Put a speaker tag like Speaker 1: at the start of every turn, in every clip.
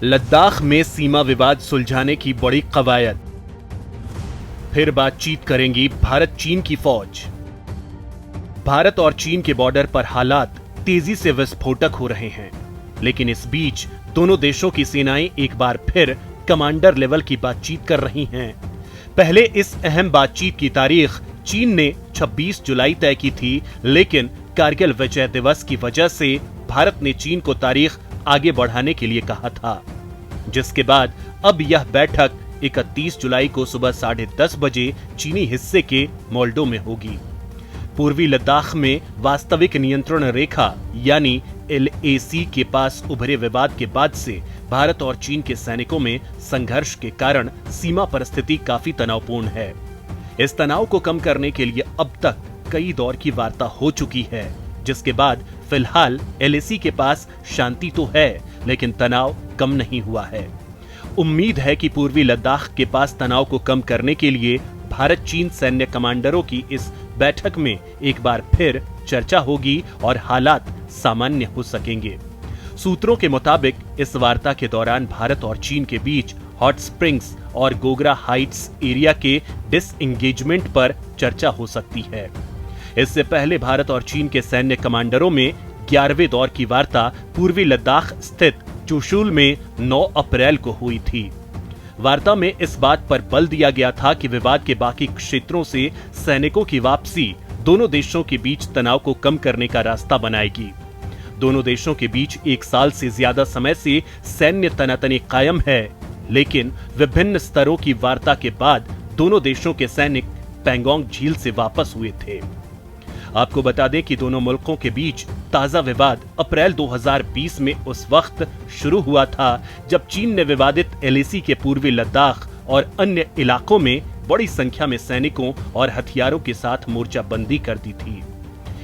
Speaker 1: लद्दाख में सीमा विवाद सुलझाने की बड़ी कवायद। फिर बातचीत करेंगी भारत चीन की फौज। भारत और चीन के बॉर्डर पर हालात तेजी से विस्फोटक हो रहे हैं, लेकिन इस बीच दोनों देशों की सेनाएं एक बार फिर कमांडर लेवल की बातचीत कर रही हैं। पहले इस अहम बातचीत की तारीख चीन ने 26 जुलाई तय की थी, लेकिन कारगिल विजय दिवस की वजह से भारत ने चीन को तारीख आगे बढ़ाने के लिए कहा था, जिसके बाद अब यह बैठक 31 जुलाई को सुबह 10:30 बजे चीनी हिस्से के मोल्डो में होगी। पूर्वी लद्दाख में वास्तविक नियंत्रण रेखा यानी LAC के पास उभरे विवाद के बाद से भारत और चीन के सैनिकों में संघर्ष के कारण सीमा पर स्थिति काफी तनावपूर्ण है। इस तनाव को कम करने के लिए अब तक कई दौर की वार्ता हो चुकी है, जिसके बाद फिलहाल LAC के पास शांति तो है, लेकिन तनाव कम नहीं हुआ है। उम्मीद है कि पूर्वी लद्दाख के पास तनाव को कम करने के लिए भारत चीन सैन्य कमांडरों की इस बैठक में एक बार फिर चर्चा होगी और हालात सामान्य हो सकेंगे। सूत्रों के मुताबिक इस वार्ता के दौरान भारत और चीन के बीच हॉट स्प्रिंग्स और गोगरा हाइट्स एरिया के डिसएंगेजमेंट पर चर्चा हो सकती है। इससे पहले भारत और चीन के सैन्य कमांडरों में 11वें दौर की वार्ता पूर्वी लद्दाख स्थित चुशुल में 9 अप्रैल को हुई थी। वार्ता में इस बात पर बल दिया गया था कि विवाद के बाकी क्षेत्रों से सैनिकों की वापसी दोनों देशों के बीच तनाव को कम करने का रास्ता बनाएगी। दोनों देशों के बीच 1 साल से ज्यादा समय से सैन्य तनातनी कायम है, लेकिन विभिन्न स्तरों की वार्ता के बाद दोनों देशों के सैनिक पैंगोंग झील से वापस हुए थे। आपको बता दें कि दोनों मुल्कों के बीच ताजा विवाद अप्रैल 2020 में उस वक्त शुरू हुआ था जब चीन ने विवादित LAC के पूर्वी लद्दाख और अन्य इलाकों में बड़ी संख्या में सैनिकों और हथियारों के साथ मोर्चाबंदी कर दी थी।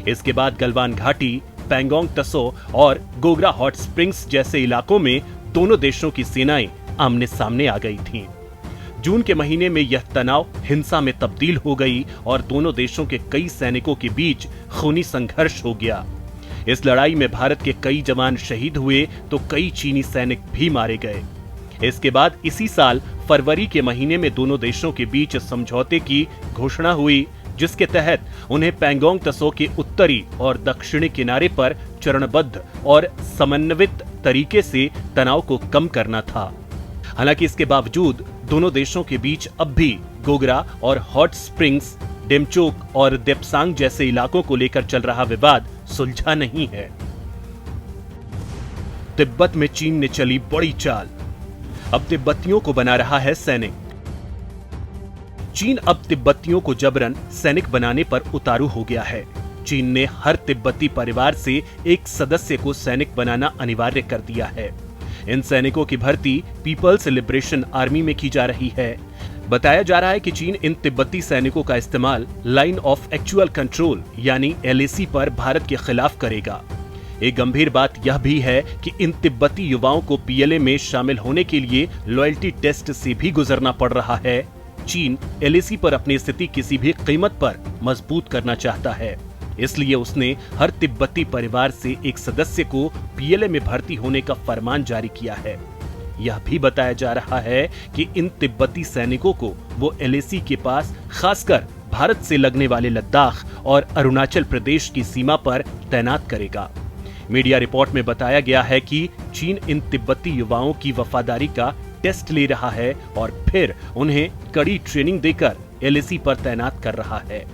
Speaker 1: इसके बाद गलवान घाटी, पैंगोंग त्सो और गोगरा हॉट स्प्रिंग्स जैसे इलाकों में दोनों देशों की सेनाएं आमने सामने आ गई थीं। जून के महीने में यह तनाव हिंसा में तब्दील हो गई और दोनों देशों के कई सैनिकों के बीच खूनी संघर्ष हो गया। इस लड़ाई में भारत के कई जवान शहीद हुए तो कई चीनी सैनिक भी मारे गए। इसके बाद इसी साल फरवरी के महीने में दोनों देशों के बीच समझौते की घोषणा हुई, जिसके तहत उन्हें पैंगोंग त्सो के उत्तरी और दक्षिणी किनारे पर चरणबद्ध और समन्वित तरीके से तनाव को कम करना था। हालांकि इसके बावजूद दोनों देशों के बीच अब भी गोगरा और हॉट स्प्रिंग्स, डेमचोक और देप्सांग जैसे इलाकों को लेकर चल रहा विवाद सुलझा नहीं है। तिब्बत में चीन ने चली बड़ी चाल, अब तिब्बतियों को बना रहा है सैनिक। चीन अब तिब्बतियों को जबरन सैनिक बनाने पर उतारू हो गया है। चीन ने हर तिब्बती परिवार से एक सदस्य को सैनिक बनाना अनिवार्य कर दिया है। इन सैनिकों की भर्ती पीपल्स लिबरेशन आर्मी में की जा रही है। बताया जा रहा है कि चीन इन तिब्बती सैनिकों का इस्तेमाल लाइन ऑफ एक्चुअल कंट्रोल यानी LAC पर भारत के खिलाफ करेगा। एक गंभीर बात यह भी है कि इन तिब्बती युवाओं को PLA में शामिल होने के लिए लॉयल्टी टेस्ट से भी गुजरना पड़ रहा है। चीन LAC पर अपनी स्थिति किसी भी कीमत पर मजबूत करना चाहता है, इसलिए उसने हर तिब्बती परिवार से एक सदस्य को PLA में भर्ती होने का फरमान जारी किया है। यह भी बताया जा रहा है कि इन तिब्बती सैनिकों को वो LAC के पास खासकर भारत से लगने वाले लद्दाख और अरुणाचल प्रदेश की सीमा पर तैनात करेगा। मीडिया रिपोर्ट में बताया गया है कि चीन इन तिब्बती युवाओं की वफादारी का टेस्ट ले रहा है और फिर उन्हें कड़ी ट्रेनिंग देकर LAC पर तैनात कर रहा है।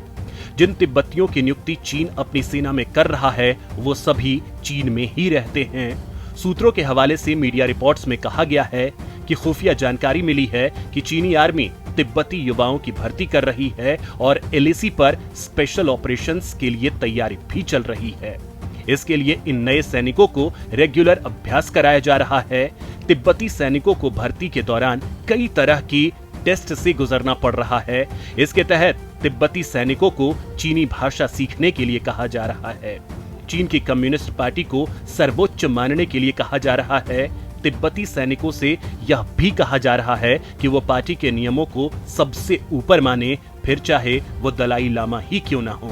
Speaker 1: जिन तिब्बतियों की नियुक्ति चीन अपनी सेना में कर रहा है वो सभी चीन में ही रहते हैं। सूत्रों के हवाले से मीडिया रिपोर्ट्स में कहा गया है कि खुफिया जानकारी मिली है कि चीनी आर्मी तिब्बती युवाओं की भर्ती कर रही है और LAC पर स्पेशल ऑपरेशंस के लिए तैयारी भी चल रही है। इसके लिए इन नए सैनिकों को रेगुलर अभ्यास कराया जा रहा है। तिब्बती सैनिकों को भर्ती के दौरान कई तरह की टेस्ट से गुजरना पड़ रहा है। इसके तहत तिब्बती सैनिकों को चीनी भाषा सीखने के लिए कहा जा रहा है। चीन की कम्युनिस्ट पार्टी को सर्वोच्च मानने के लिए कहा जा रहा है। तिब्बती सैनिकों से यह भी कहा जा रहा है कि वो पार्टी के नियमों को सबसे ऊपर माने, फिर चाहे वो दलाई लामा ही क्यों ना हो।